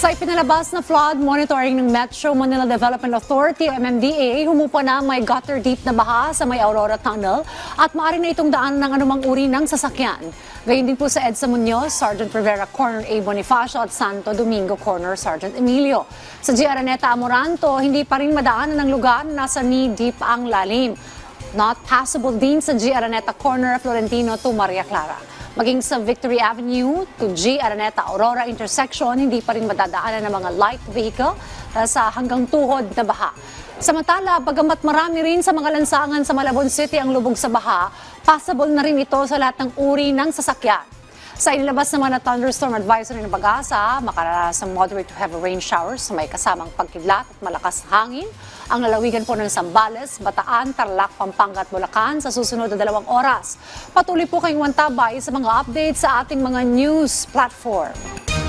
Sa ipinalabas na flood monitoring ng Metro Manila Development Authority o MMDA, humupa na may gutter deep na baha sa may Aurora Tunnel at maaari na itong daan ng anumang uri ng sasakyan. Gayun din po sa EDSA Muñoz, Sergeant Rivera Corner A. Bonifacio at Santo Domingo Corner Sergeant Emilio. Sa G. Araneta Amoranto, hindi pa rin madaanan ng lugar na nasa knee-deep ang lalim. Not passable din sa G. Araneta Corner Florentino to Maria Clara. Maging sa Victory Avenue to G. Araneta Aurora intersection, hindi pa rin madadaanan ng mga light vehicle sa hanggang tuhod na baha. Samantala, bagamat marami rin sa mga lansangan sa Malabon City ang lubog sa baha, possible na rin ito sa lahat ng uri ng sasakyan. Sa inilabas naman na thunderstorm advisory ng Pag-asa, makaranas ng moderate to heavy rain showers sa may kasamang pagkidlat at malakas na hangin. Ang lalawigan po ng Zambales, Bataan, Tarlac, Pampanga at Bulacan sa susunod na 2 oras. Patuloy po kayong mantabay sa mga updates sa ating mga news platform.